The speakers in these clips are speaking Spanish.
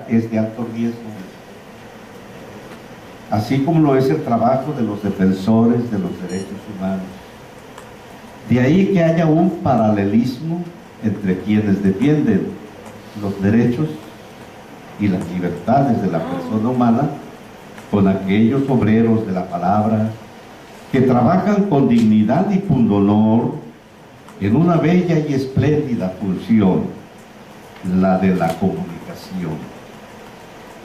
es de alto riesgo, así como lo es el trabajo de los defensores de los derechos humanos. De ahí que haya un paralelismo entre quienes defienden los derechos y las libertades de la persona humana con aquellos obreros de la palabra que trabajan con dignidad y pundonor en una bella y espléndida función, la de la comunicación,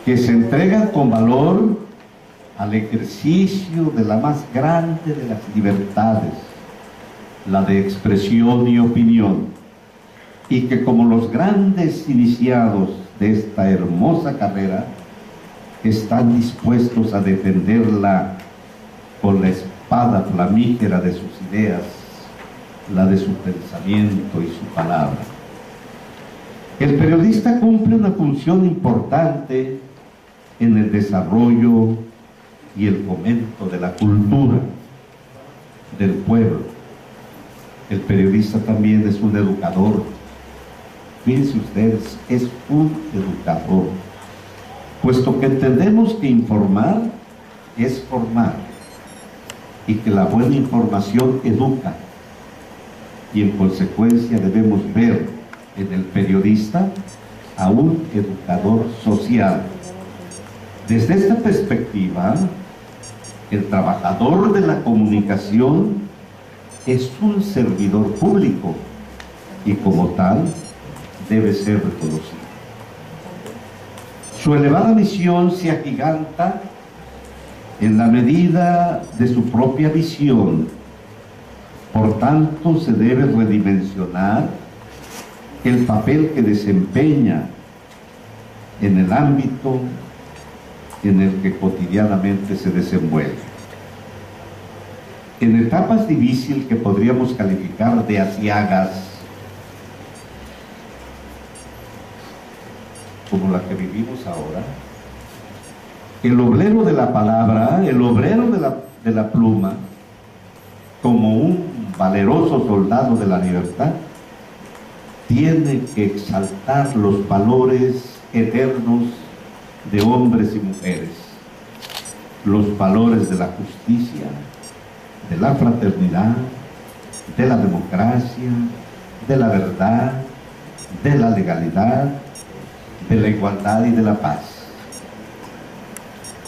que se entregan con valor al ejercicio de la más grande de las libertades, la de expresión y opinión, y que como los grandes iniciados de esta hermosa carrera están dispuestos a defenderla con la espada flamígera de sus ideas, la de su pensamiento y su palabra. El periodista cumple una función importante en el desarrollo y el fomento de la cultura del pueblo. El periodista también es un educador. Fíjense ustedes, es un educador, puesto que entendemos que informar es formar y que la buena información educa, y en consecuencia debemos ver en el periodista a un educador social. Desde esta perspectiva, el trabajador de la comunicación es un servidor público y como tal debe ser reconocido. Su elevada misión se agiganta en la medida de su propia visión. Por tanto, se debe redimensionar el papel que desempeña en el ámbito en el que cotidianamente se desenvuelve. En etapas difíciles que podríamos calificar de aciagas, como la que vivimos ahora, el obrero de la palabra, el obrero de la pluma, como un valeroso soldado de la libertad, tiene que exaltar los valores eternos de hombres y mujeres, los valores de la justicia, de la fraternidad, de la democracia, de la verdad, de la legalidad, de la igualdad y de la paz.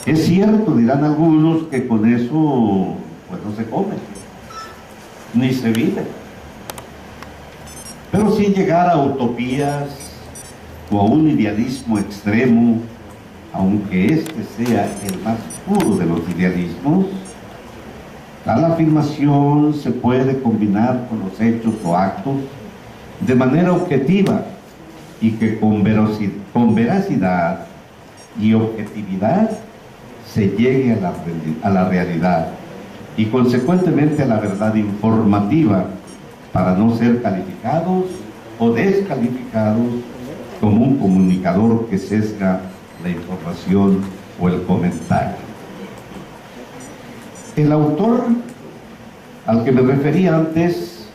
Es cierto, dirán algunos, que con eso pues no se come, ni se vive, pero sin llegar a utopías o a un idealismo extremo, aunque este sea el más puro de los idealismos. Tal afirmación se puede combinar con los hechos o actos de manera objetiva y que con veracidad y objetividad se llegue a la realidad y consecuentemente a la verdad informativa, para no ser calificados o descalificados como un comunicador que sesga la información o el comentario. El autor al que me refería antes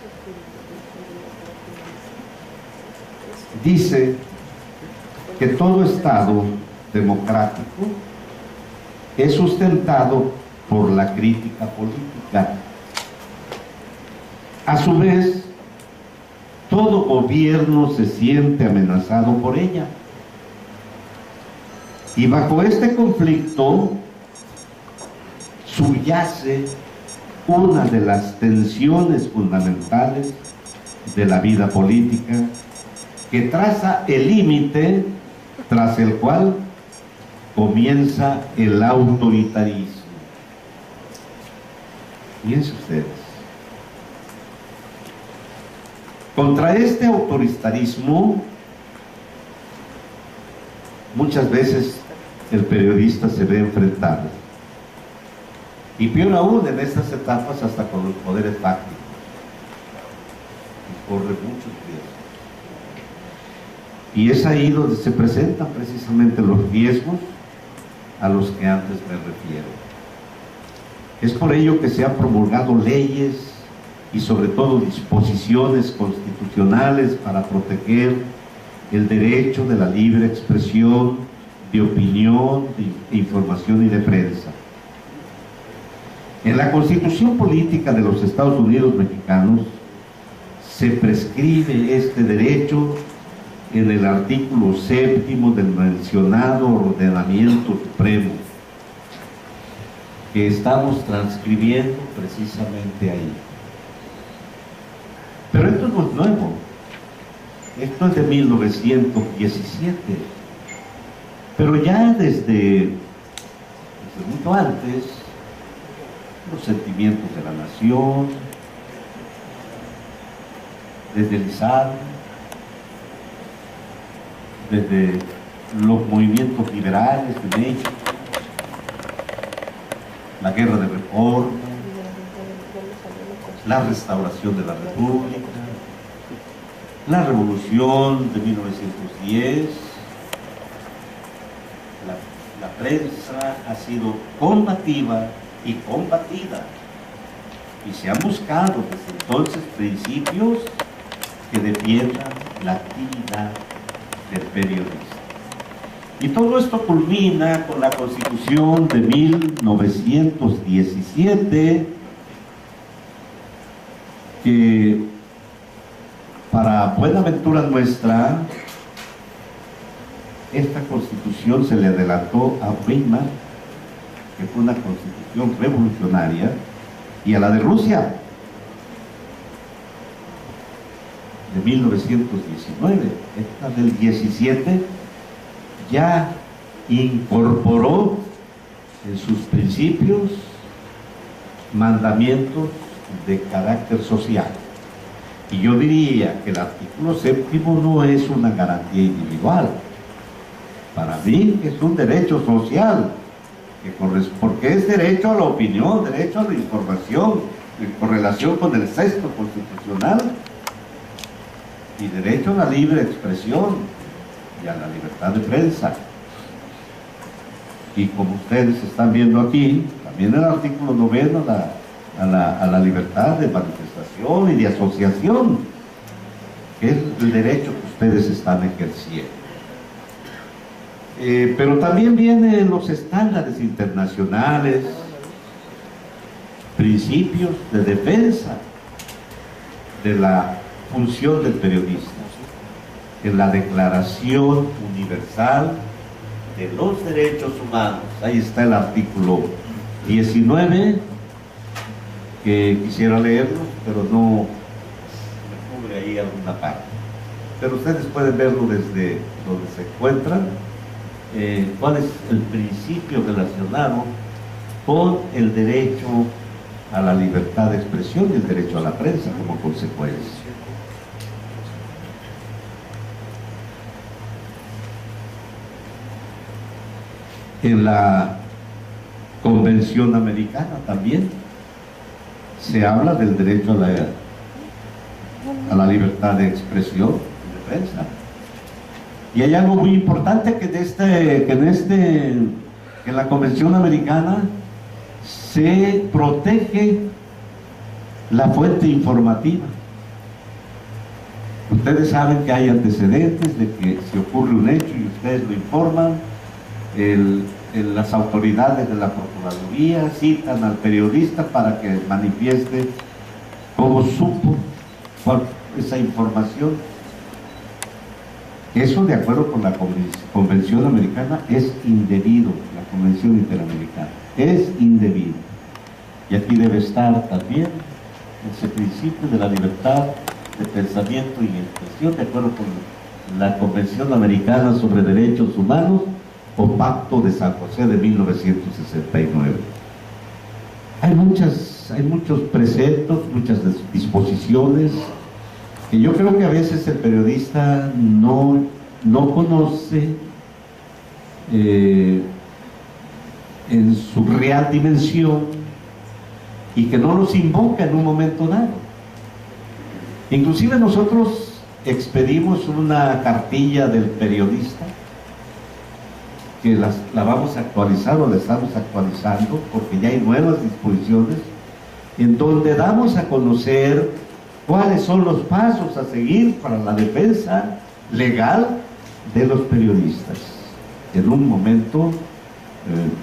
dice que todo Estado democrático es sustentado por la crítica política. A su vez, todo gobierno se siente amenazado por ella. Y bajo este conflicto subyace una de las tensiones fundamentales de la vida política, que traza el límite tras el cual comienza el autoritarismo. Fíjense ustedes. Contra este autoritarismo, muchas veces el periodista se ve enfrentado. Y peor aún en estas etapas, hasta con los poderes fácticos. Y corre muchos riesgos. Y es ahí donde se presentan precisamente los riesgos a los que antes me refiero. Es por ello que se han promulgado leyes y sobre todo disposiciones constitucionales para proteger el derecho de la libre expresión de opinión, de información y de prensa. En la Constitución Política de los Estados Unidos Mexicanos se prescribe este derecho en el artículo 7º del mencionado ordenamiento supremo, que estamos transcribiendo precisamente ahí. Pero esto no es nuevo, esto es de 1917, pero ya desde mucho antes, los sentimientos de la nación, desde el ISAR, desde los movimientos liberales de México, la guerra de reforma, la restauración de la República, la revolución de 1910, la prensa ha sido combativa y combatida, y se han buscado desde entonces principios que defiendan la actividad del periodista. Y todo esto culmina con la Constitución de 1917, que para buena ventura nuestra, esta Constitución se le adelantó a Weimar, que fue una Constitución revolucionaria, y a la de Rusia, de 1919. Esta del 17 ya incorporó en sus principios mandamientos de carácter social. Y yo diría que el artículo 7º no es una garantía individual. Para mí es un derecho social, porque es derecho a la opinión, derecho a la información, en correlación con el 6º constitucional, y derecho a la libre expresión y a la libertad de prensa. Y como ustedes están viendo aquí, también el artículo 9 a la libertad de manifestación y de asociación, que es el derecho que ustedes están ejerciendo. Pero también vienen los estándares internacionales, principios de defensa de la función del periodista, en la Declaración Universal de los Derechos Humanos. Ahí está el artículo 19, que quisiera leerlo, pero no me cubre ahí alguna parte. Pero ustedes pueden verlo desde donde se encuentran, cuál es el principio relacionado con el derecho a la libertad de expresión y el derecho a la prensa como consecuencia. En la Convención Americana también se habla del derecho a la libertad de expresión y de prensa. Y hay algo muy importante que en la Convención Americana se protege la fuente informativa. Ustedes saben que hay antecedentes de que si ocurre un hecho y ustedes lo informan, las autoridades de la Procuraduría citan al periodista para que manifieste cómo supo esa información. Eso, de acuerdo con la Convención Americana, es indebido. La Convención Interamericana es indebido, y aquí debe estar también ese principio de la libertad de pensamiento y expresión, de acuerdo con la Convención Americana sobre Derechos Humanos o Pacto de San José de 1969. Hay muchos preceptos, muchas disposiciones que yo creo que a veces el periodista no conoce en su real dimensión, y que no los invoca en un momento dado. Inclusive nosotros expedimos una cartilla del periodista, que la vamos a actualizar, o la estamos actualizando, porque ya hay nuevas disposiciones, en donde damos a conocer cuáles son los pasos a seguir para la defensa legal de los periodistas. en un momento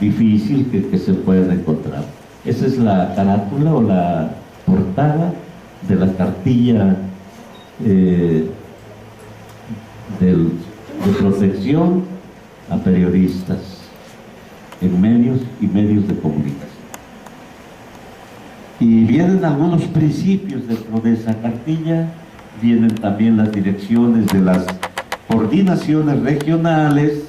difícil que se pueden encontrar. Esa es la carátula o la portada de la cartilla de protección a periodistas en medios y medios de comunicación. Y vienen algunos principios dentro de esa cartilla, vienen también las direcciones de las coordinaciones regionales,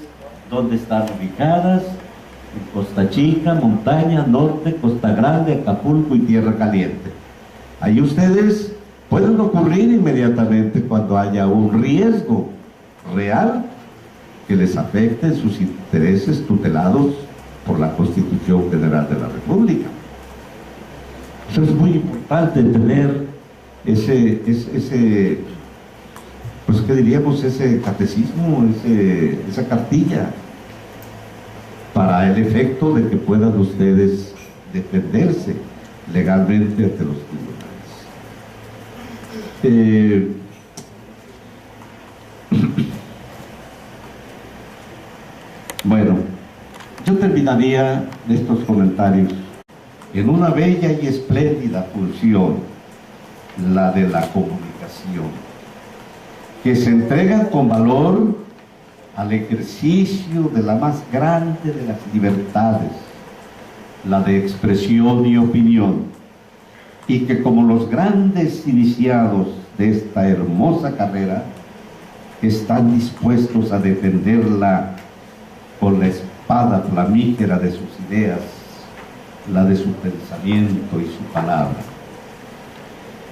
donde están ubicadas: en Costa Chica, Montaña, Norte, Costa Grande, Acapulco y Tierra Caliente. Ahí ustedes pueden ocurrir inmediatamente cuando haya un riesgo real que les afecte en sus intereses tutelados por la Constitución General de la República. Eso es muy importante, tener ese pues qué diríamos, ese catecismo, esa cartilla, para el efecto de que puedan ustedes defenderse legalmente ante los tribunales. Bueno, yo terminaría estos comentarios en una bella y espléndida función, la de la comunicación, que se entrega con valor al ejercicio de la más grande de las libertades, la de expresión y opinión, y que como los grandes iniciados de esta hermosa carrera están dispuestos a defenderla con la espada flamígera de sus ideas, la de su pensamiento y su palabra.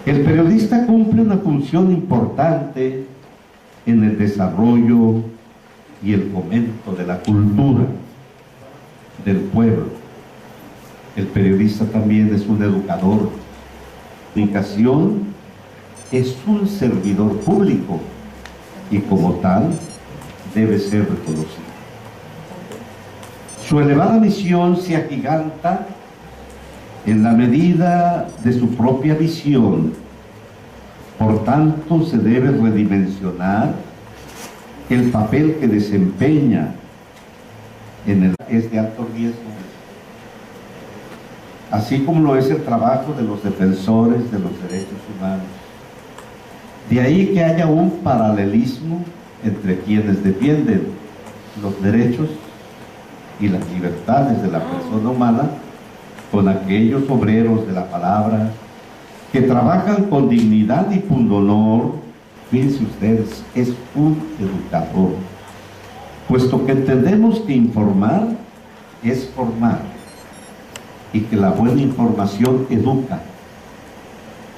El periodista cumple una función importante en el desarrollo y el fomento de la cultura del pueblo. El periodista también es un educador. La comunicación es un servidor público y como tal debe ser reconocido. Su elevada misión se agiganta en la medida de su propia visión. Por tanto, se debe redimensionar el papel que desempeña es de alto riesgo, así como lo es el trabajo de los defensores de los derechos humanos. De ahí que haya un paralelismo entre quienes defienden los derechos y las libertades de la persona humana con aquellos obreros de la palabra que trabajan con dignidad y pundonor. Fíjense ustedes, es un educador, puesto que entendemos que informar es formar y que la buena información educa,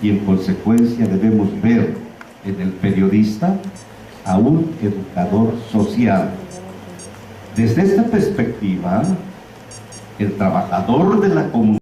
y en consecuencia debemos ver en el periodista a un educador social. Desde esta perspectiva, el trabajador de la comunidad